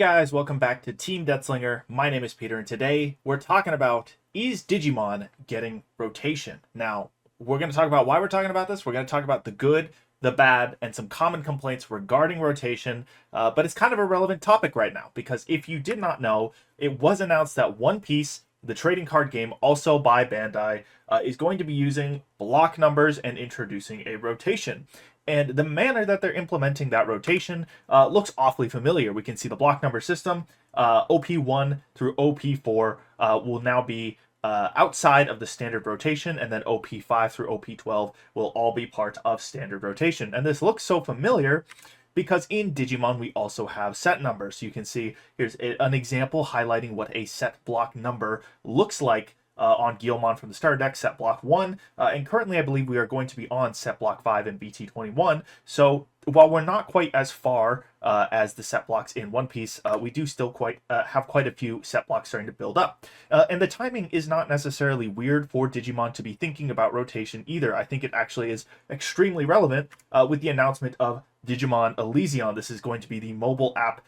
Guys, welcome back to Team Death Slinger. My name is Peter, and today we're talking about, is Digimon getting rotation? Now, we're going to talk about why we're talking about this. We're going to talk about the good, the bad, and some common complaints regarding rotation. But it's kind of a relevant topic right now, because if you did not know, it was announced that One Piece, the trading card game, also by Bandai, is going to be using block numbers and introducing a rotation. And the manner that they're implementing that rotation looks awfully familiar. We can see the block number system. OP1 through OP4 will now be outside of the standard rotation, and then OP5 through OP12 will all be part of standard rotation. And this looks so familiar because in Digimon we also have set numbers. So you can see here's an example highlighting what a set block number looks like on Guilmon from the starter deck, set block 1, and currently I believe we are going to be on set block 5 in BT21. So while we're not quite as far as the set blocks in One Piece, we do still have quite a few set blocks starting to build up. And the timing is not necessarily weird for Digimon to be thinking about rotation either. I think it actually is extremely relevant with the announcement of Digimon Elysion. This is going to be the mobile app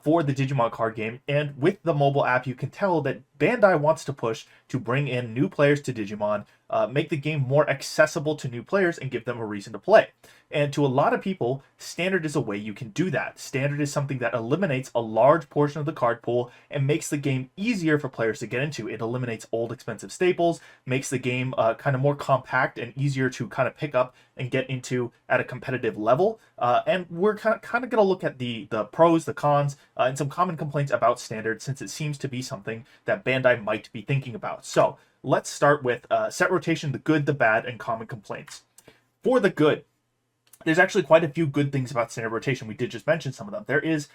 for the Digimon card game, and with the mobile app you can tell that Bandai wants to push to bring in new players to Digimon, make the game more accessible to new players and give them a reason to play. And to a lot of people, standard is a way you can do that. Standard is something that eliminates a large portion of the card pool and makes the game easier for players to get into. It eliminates old expensive staples, makes the game kind of more compact and easier to kind of pick up and get into at a competitive level. And we're kind of going to look at the pros, the cons, and some common complaints about standard, since it seems to be something that Bandai might be thinking about. So let's start with set rotation, the good, the bad, and common complaints. For the good, there's actually quite a few good things about standard rotation. We did just mention some of them. There is,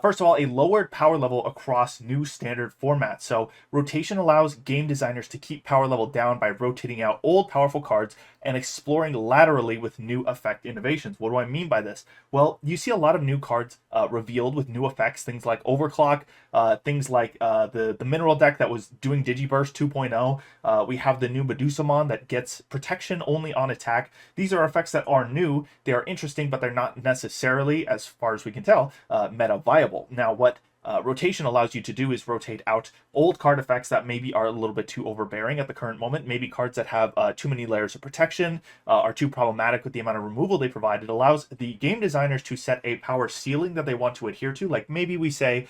first of all, a lowered power level across new standard formats. So rotation allows game designers to keep power level down by rotating out old powerful cards and exploring laterally with new effect innovations. What do I mean by this? Well, you see a lot of new cards revealed with new effects, things like Overclock, things like the mineral deck that was doing Digiburst 2.0. We have the new Medusamon that gets protection only on attack. These are effects that are new. They are interesting, but they're not necessarily, as far as we can tell, meta viable. Now, what rotation allows you to do is rotate out old card effects that maybe are a little bit too overbearing at the current moment. Maybe cards that have too many layers of protection, are too problematic with the amount of removal they provide. It allows the game designers to set a power ceiling that they want to adhere to. Like maybe we say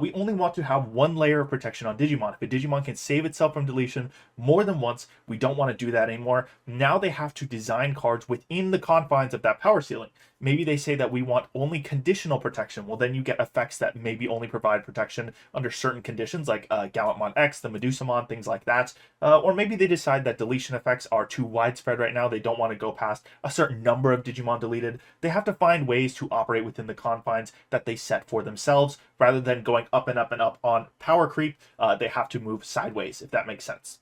we only want to have one layer of protection on Digimon. If a Digimon can save itself from deletion more than once, we don't want to do that anymore. Now they have to design cards within the confines of that power ceiling. Maybe they say that we want only conditional protection. Well, then you get effects that maybe only provide protection under certain conditions, like Gallantmon X, the Medusamon, things like that. Or maybe they decide that deletion effects are too widespread right now. They don't want to go past a certain number of Digimon deleted. They have to find ways to operate within the confines that they set for themselves. Rather than going up and up and up on power creep, they have to move sideways, if that makes sense.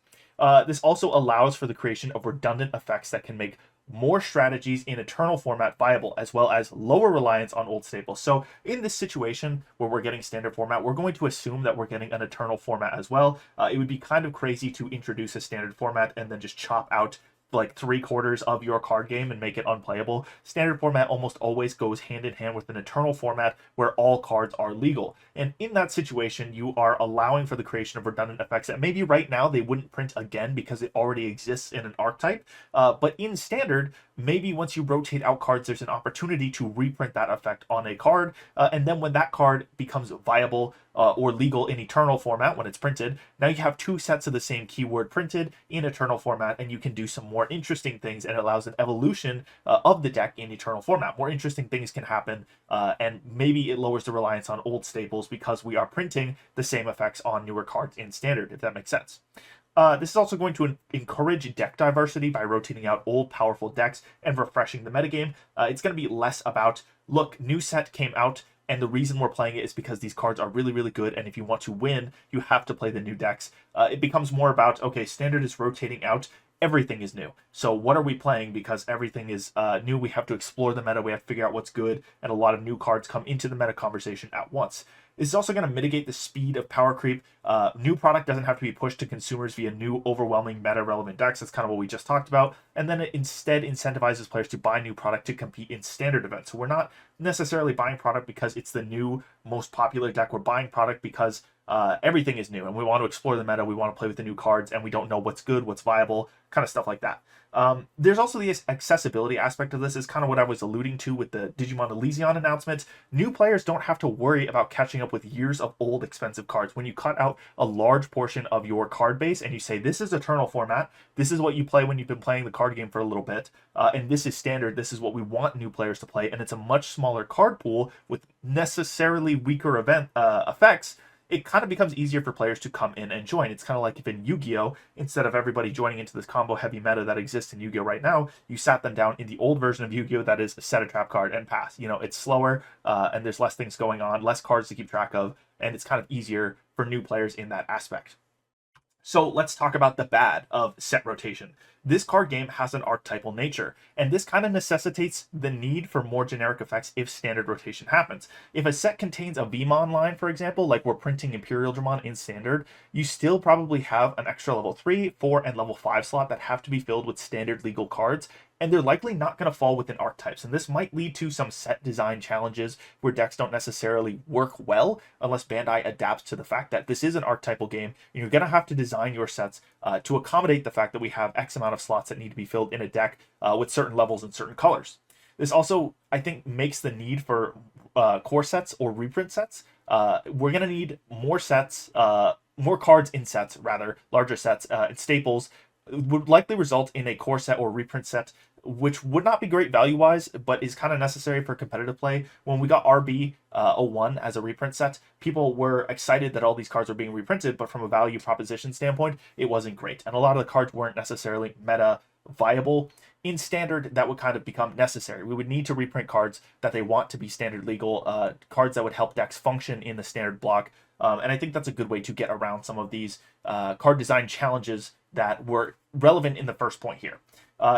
This also allows for the creation of redundant effects that can make more strategies in eternal format viable, as well as lower reliance on old staples. So in this situation where we're getting standard format, we're going to assume that we're getting an eternal format as well. It would be kind of crazy to introduce a standard format and then just chop out like 3/4 of your card game and make it unplayable. Standard format almost always goes hand in hand with an eternal format where all cards are legal. And in that situation, you are allowing for the creation of redundant effects that maybe right now they wouldn't print again because it already exists in an archetype. But in standard, maybe once you rotate out cards, there's an opportunity to reprint that effect on a card. And then when that card becomes viable or legal in eternal format when it's printed, now you have two sets of the same keyword printed in eternal format, and you can do some more interesting things, and it allows an evolution of the deck in eternal format. More interesting things can happen, and maybe it lowers the reliance on old staples because we are printing the same effects on newer cards in standard, if that makes sense. This is also going to encourage deck diversity by rotating out old powerful decks and refreshing the metagame. It's going to be less about, look, new set came out, and the reason we're playing it is because these cards are really, really good, and if you want to win, you have to play the new decks. It becomes more about, okay, standard is rotating out, everything is new. So what are we playing? Because everything is new, we have to explore the meta, we have to figure out what's good, and a lot of new cards come into the meta conversation at once. This is also going to mitigate the speed of power creep. New product doesn't have to be pushed to consumers via new overwhelming meta-relevant decks. That's kind of what we just talked about. And then it instead incentivizes players to buy new product to compete in standard events. So we're not necessarily buying product because it's the new most popular deck. We're buying product because everything is new and we want to explore the meta. We want to play with the new cards and we don't know what's good, what's viable, kind of stuff like that. There's also the accessibility aspect of this, is kind of what I was alluding to with the Digimon Elysion announcement. New players don't have to worry about catching up with years of old expensive cards. When you cut out a large portion of your card base and you say, this is Eternal format, this is what you play when you've been playing the card game for a little bit, and this is standard, this is what we want new players to play, and it's a much smaller card pool with necessarily weaker effects, it kind of becomes easier for players to come in and join. It's kind of like if in Yu-Gi-Oh!, instead of everybody joining into this combo heavy meta that exists in Yu-Gi-Oh! Right now, you sat them down in the old version of Yu-Gi-Oh! That is set a trap card and pass. You know, it's slower and there's less things going on, less cards to keep track of, and it's kind of easier for new players in that aspect. So let's talk about the bad of set rotation. This card game has an archetypal nature, and this kind of necessitates the need for more generic effects if standard rotation happens. If a set contains a Vmon line, for example, like we're printing Imperial Dramon in standard, you still probably have an extra level 3, 4, and level 5 slot that have to be filled with standard legal cards, and they're likely not going to fall within archetypes. And this might lead to some set design challenges where decks don't necessarily work well unless Bandai adapts to the fact that this is an archetypal game, and you're going to have to design your sets to accommodate the fact that we have X amount of slots that need to be filled in a deck with certain levels and certain colors. This also, I think, makes the need for core sets or reprint sets. We're going to need more sets, more cards in sets, rather, larger sets and staples. It would likely result in a core set or reprint set, which would not be great value-wise, but is kind of necessary for competitive play. When we got RB 01 as a reprint set, people were excited that all these cards were being reprinted, but from a value proposition standpoint, it wasn't great. And a lot of the cards weren't necessarily meta viable. In standard, that would kind of become necessary. We would need to reprint cards that they want to be standard legal, cards that would help decks function in the standard block. And I think that's a good way to get around some of these card design challenges that were relevant in the first point here.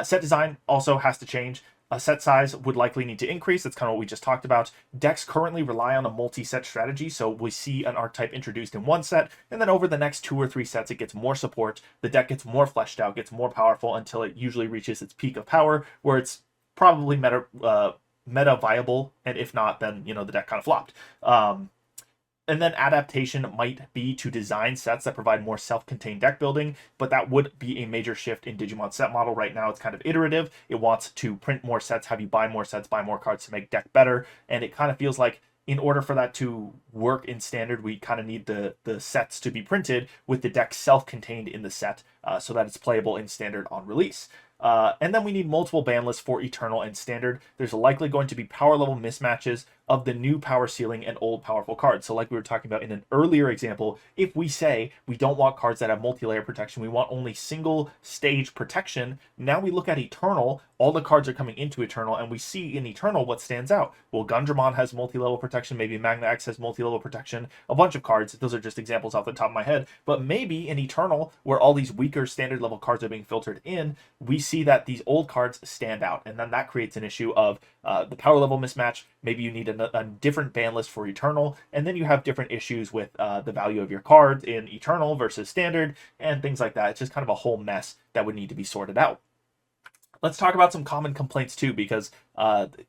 Set design also has to change. Set size would likely need to increase. That's kind of what we just talked about. Decks currently rely on a multi-set strategy, so we see an archetype introduced in one set, and then over the next 2 or 3 sets, it gets more support. The deck gets more fleshed out, gets more powerful until it usually reaches its peak of power, where it's probably meta viable, and if not, then the deck kind of flopped. And then adaptation might be to design sets that provide more self-contained deck building, but that would be a major shift in Digimon's set model. Right now, it's kind of iterative. It wants to print more sets, have you buy more sets, buy more cards to make deck better, and it kind of feels like in order for that to work in standard, we kind of need the sets to be printed with the deck self-contained in the set so that it's playable in standard on release. And then we need multiple ban lists for Eternal and Standard. There's likely going to be power level mismatches of the new power ceiling and old powerful cards. So like we were talking about in an earlier example, if we say we don't want cards that have multi-layer protection, we want only single stage protection, now we look at Eternal, all the cards are coming into Eternal, and we see in Eternal what stands out. Well, Gundramon has multi-level protection, maybe Magna X has multi-level protection, a bunch of cards. Those are just examples off the top of my head. But maybe in Eternal, where all these weaker standard level cards are being filtered in, we see that these old cards stand out, and then that creates an issue of the power level mismatch. Maybe you need a different ban list for Eternal, and then you have different issues with the value of your cards in Eternal versus Standard, and things like that. It's just kind of a whole mess that would need to be sorted out. Let's talk about some common complaints too, because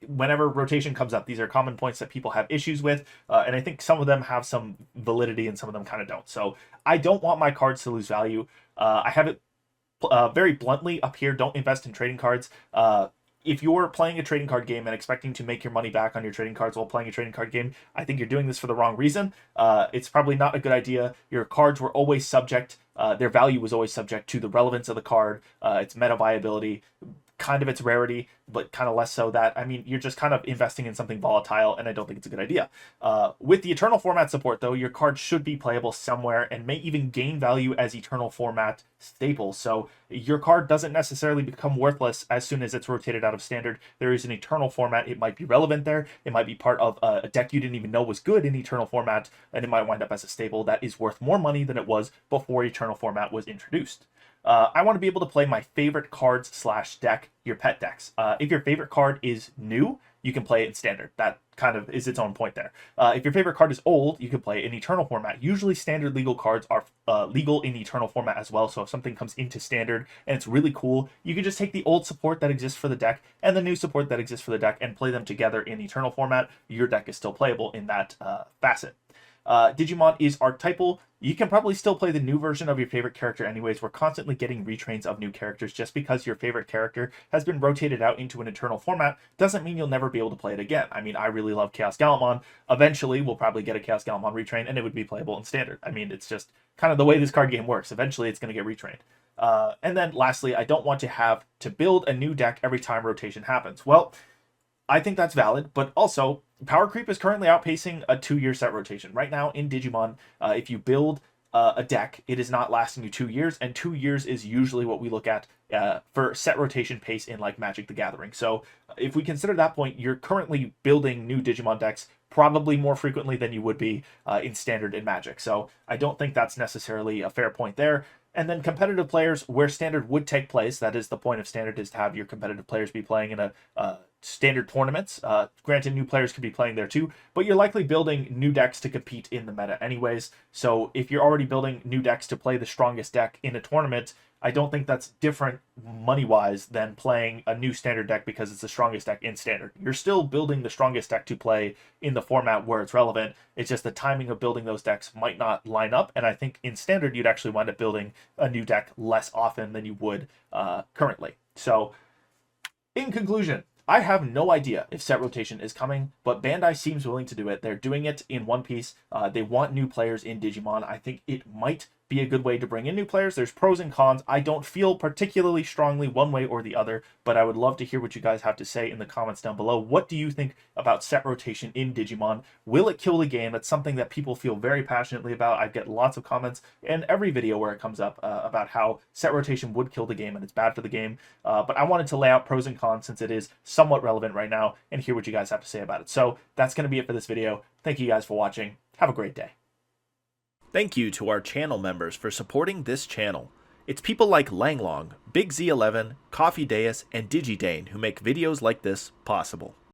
whenever rotation comes up, these are common points that people have issues with, and I think some of them have some validity and some of them kind of don't. So I don't want my cards to lose value. I have it very bluntly up here: don't invest in trading cards. If you're playing a trading card game and expecting to make your money back on your trading cards while playing a trading card game, I think you're doing this for the wrong reason. It's probably not a good idea. Your cards were always subject, their value was always subject to the relevance of the card, its meta viability, kind of its rarity, but kind of less so that, I mean, you're just kind of investing in something volatile, and I don't think it's a good idea. With the Eternal format support, though, your card should be playable somewhere and may even gain value as Eternal format staples. So your card doesn't necessarily become worthless as soon as it's rotated out of Standard. There is an Eternal format. It might be relevant there. It might be part of a deck you didn't even know was good in Eternal format, and it might wind up as a staple that is worth more money than it was before Eternal format was introduced. I want to be able to play my favorite cards slash deck, your pet decks. If your favorite card is new, you can play it in standard. That kind of is its own point there. If your favorite card is old, you can play it in eternal format. Usually standard legal cards are legal in eternal format as well, so if something comes into standard and it's really cool, you can just take the old support that exists for the deck and the new support that exists for the deck and play them together in eternal format. Your deck is still playable in that facet. Digimon is archetypal. You can probably still play the new version of your favorite character anyways. We're constantly getting retrains of new characters. Just because your favorite character has been rotated out into an eternal format doesn't mean you'll never be able to play it again. I mean, I really love Chaos Gallantmon. Eventually, we'll probably get a Chaos Gallantmon retrain and it would be playable in standard. I mean, it's just kind of the way this card game works. Eventually, it's going to get retrained. And then lastly, I don't want to have to build a new deck every time rotation happens. Well, I think that's valid, but also power creep is currently outpacing a 2-year set rotation. Right now in Digimon, if you build a deck, it is not lasting you 2 years, and 2 years is usually what we look at for set rotation pace in like Magic the Gathering. So if we consider that point, you're currently building new Digimon decks probably more frequently than you would be in Standard and Magic. So I don't think that's necessarily a fair point there. And then competitive players, where Standard would take place, that is the point of Standard, is to have your competitive players be playing in a Standard tournaments. Granted, new players could be playing there too, but you're likely building new decks to compete in the meta anyways. So if you're already building new decks to play the strongest deck in a tournament, I don't think that's different money-wise than playing a new Standard deck because it's the strongest deck in Standard. You're still building the strongest deck to play in the format where it's relevant. It's just the timing of building those decks might not line up, and I think in Standard you'd actually wind up building a new deck less often than you would currently. So, in conclusion, I have no idea if set rotation is coming, but Bandai seems willing to do it. They're doing it in One Piece. They want new players in Digimon. I think it might be a good way to bring in new players. There's pros and cons. I don't feel particularly strongly one way or the other, but I would love to hear what you guys have to say in the comments down below. What do you think about set rotation in Digimon? Will it kill the game? That's something that people feel very passionately about. I get lots of comments in every video where it comes up about how set rotation would kill the game and it's bad for the game. But I wanted to lay out pros and cons since it is somewhat relevant right now and hear what you guys have to say about it. So that's going to be it for this video. Thank you guys for watching. Have a great day. Thank you to our channel members for supporting this channel. It's people like Langlong, Big Z11, Coffee Deus, and DigiDane who make videos like this possible.